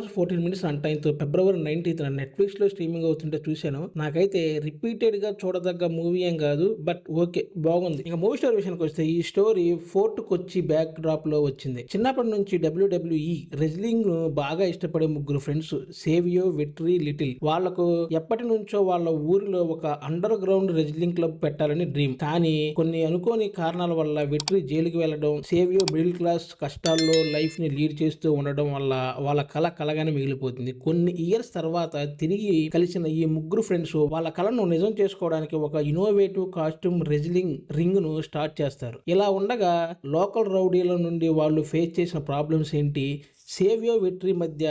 Hours 14 minutes run టైంతో ఫిబ్రవరి 19న నెట్‌ఫ్లిక్స్‌లో streaming అవుతుంటే చూశాను. నాకైతే రిపీటెడ్‌గా చూడదగ్గ మూవీ ఏం కాదు. బట్ ఓకే, బాగుంది. ఇక మూవీ స్టోరీ విషయానికొస్తే ఈ స్టోరీ ఫోర్ట్ కొచ్చి బ్యాక్ డ్రాప్‌లో వచ్చింది. చిన్నప్పటి నుంచి డబ్ల్యూడబ్ల్యూఈ రెజ్లింగ్‌ను బాగా ఇష్టపడే ముగ్గురు ఫ్రెండ్స్ సేవియో, విక్టరీ, లిటిల్. వాళ్లకు ఎప్పటి నుంచో వాళ్ళ ఊరిలో ఒక అండర్ గ్రౌండ్ రెజ్లింగ్ క్లబ్ పెట్టాలని డ్రీమ్. కానీ కొన్ని అనుకోని కారణాల వల్ల విక్టరీ జైలుకి వెళ్లడం, సేవియో మిడిల్ క్లాస్ కష్టాల్లో లైఫ్ ని లీడ్ చేస్తూ ఉండడం వల్ల వాళ్ళ కళ కలగానే మిగిలిపోతుంది. కొన్ని ఇయర్స్ తర్వాత తిరిగి కలిసిన ఈ ముగ్గురు ఫ్రెండ్స్ వాళ్ళ కళను నిజం చేసుకోవడానికి ఒక ఇన్నోవేటివ్ కాస్ట్యూమ్ రెజ్లింగ్ రింగ్ ను స్టార్ట్ చేస్తారు. ఇలా ఉండగా లోకల్ రౌడీల నుండి వాళ్ళు ఫేస్ చేసిన ప్రాబ్లమ్స్ ఏంటి, సేవియో, విక్టరీ మధ్య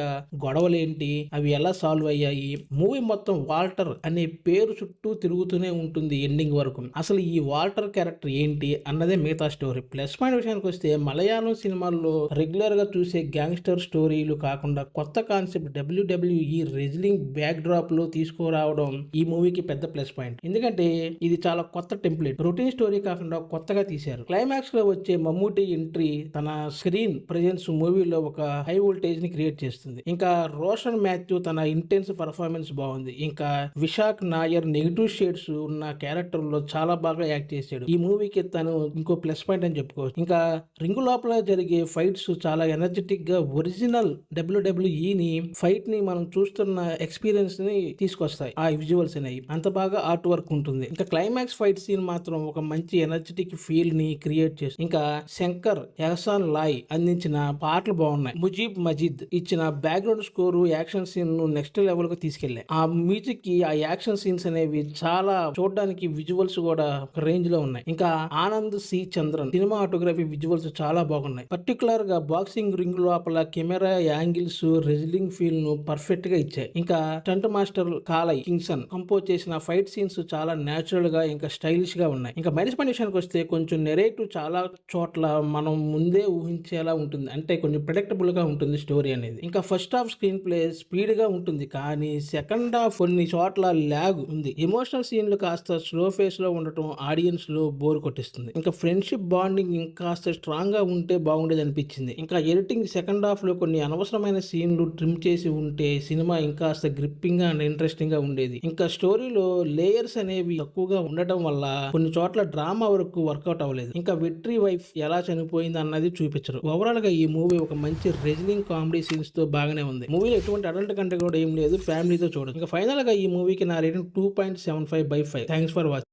గొడవలేంటి, అవి ఎలా సాల్వ్ అయ్యాయి, మూవీ మొత్తం వాల్టర్ అనే పేరు చుట్టూ తిరుగుతూనే ఉంటుంది ఎండింగ్ వరకు. అసలు ఈ వాల్టర్ క్యారెక్టర్ ఏంటి అన్నదే మిగతా స్టోరీ. ప్లస్ పాయింట్ విషయానికి వస్తే మలయాళం సినిమాల్లో రెగ్యులర్ గా చూసే గ్యాంగ్స్టర్ స్టోరీలు కాకుండా కొత్త concept WWE wrestling back drop లో తీసుకురావడం ఈ మూవీకి పెద్ద ప్లస్ పాయింట్. ఎందుకంటే ఇది చాలా కొత్త టెంప్లెట్, రొటీన్ స్టోరీ కాకుండా కొత్తగా తీశారు. క్లైమాక్స్ లో వచ్చే మమ్మూటి ఎంట్రీ తన స్క్రీన్ ప్రెజెన్స్ మూవీలో ఒక హై వోల్టేజ్ ని క్రియేట్ చేస్తుంది. ఇంకా రోషన్ మాథ్యూ తన ఇంటెన్స్ పర్ఫార్మెన్స్ బాగుంది. ఇంకా విశాఖ్ నాయర్ నెగిటివ్ షేడ్స్ ఉన్న క్యారెక్టర్ లో చాలా బాగా యాక్ట్ చేశాడు. ఈ మూవీకి తను ఇంకో ప్లస్ పాయింట్ అని చెప్పుకోవచ్చు. ఇంకా రింగు లోపల జరిగే ఫైట్స్ చాలా ఎనర్జెటిక్ గా ఒరిజినల్ డబ్ల్యూడబ్ల్యూఈని ఫైట్ ని మనం చూస్తున్న ఎక్స్పీరియన్స్ ని తీసుకొస్తాయి. ఆ విజువల్స్ అనేవి అంత బాగా ఆర్ట్ వర్క్ ఉంటుంది. ఇంకా క్లైమాక్స్ ఫైట్ సీన్ మాత్రం ఒక మంచి ఎనర్జెటిక్ ఫీల్ ని క్రియేట్ చేస్తుంది. ఇంకా శంకర్ ఎహసాన్ లాయ్ అందించిన పాటలు బాగున్నాయి. ముజీబ్ మజీద్ ఇచ్చిన బ్యాక్గ్రౌండ్ స్కోర్ యాక్షన్ సీన్ ను నెక్స్ట్ లెవెల్ కు తీసుకెళ్లాయి. ఆ మ్యూజిక్ కి ఆ యాక్షన్ సీన్స్ అనేవి చాలా చూడడానికి విజువల్స్ కూడా ఒక రేంజ్ లో ఉన్నాయి. ఇంకా Anand C Chandran cinematography visuals చాలా బాగున్నాయి. పర్టికులర్ గా బాక్సింగ్ రింగ్ లోపల కెమెరా యాంగిల్స్ రెజ్లింగ్ ఫీల్ ను పర్ఫెక్ట్ గా ఇచ్చాయి. ఇంకా stunt master Kalai Kingson compose చేసిన ఫైట్ సీన్స్ చాలా నేచురల్ గా ఇంకా స్టైలిష్ గా ఉన్నాయి. ఇంకా మైనస్ పాయింట్ విషయానికి వస్తే కొంచెం నెరేటివ్ చాలా చోట్ల మనం ముందే ఊహించేలా ఉంటుంది. అంటే కొంచెం ప్రెడిక్టబుల్ గా ఉంటుంది స్టోరీ అనేది. ఇంకా first half screen play speed గా ఉంటుంది, కానీ సెకండ్ హాఫ్ కొన్ని చోట్ల ల్యాగ్ ఉంది. ఎమోషనల్ సీన్లు కాస్త స్లో ఫేస్ లో ఉండటం ఆడియన్స్ లో బోర్ కొట్టిస్తుంది. ఇంకా ఫ్రెండ్షిప్ బాండింగ్ ఇంకాస్త స్ట్రాంగ్ గా ఉంటే బాగుండేది అనిపించింది. ఇంకా ఎడిటింగ్ సెకండ్ హాఫ్ లో కొన్ని అనవసరమైన సీన్లు ట్రిమ్ చేసి ఉంటే సినిమా ఇంకాస్త గ్రిప్పింగ్ గా అండ్ ఇంట్రెస్టింగ్ గా ఉండేది. ఇంకా స్టోరీలో లేయర్స్ అనేవి తక్కువగా ఉండటం వల్ల కొన్ని చోట్ల డ్రామా వరకు వర్కౌట్ అవ్వలేదు. ఇంకా విక్టరీ వైఫ్ ఎలా చనిపోయింది అన్నది చూపించరు. ఓవరాల్ గా ఈ మూవీ ఒక మంచి రెజ్లింగ్ కామెడీ సీన్స్ తో బాగానే ఉంది. మూవీలో ఎటువంటి అడల్ట్ కంటెంట్ కూడా ఏం లేదు, ఫ్యామిలీతో చూడొచ్చు. ఇంకా ఫైనల్ గా ఈ మూవీకి నా రేటింగ్ 2.75/5. Thanks for watching.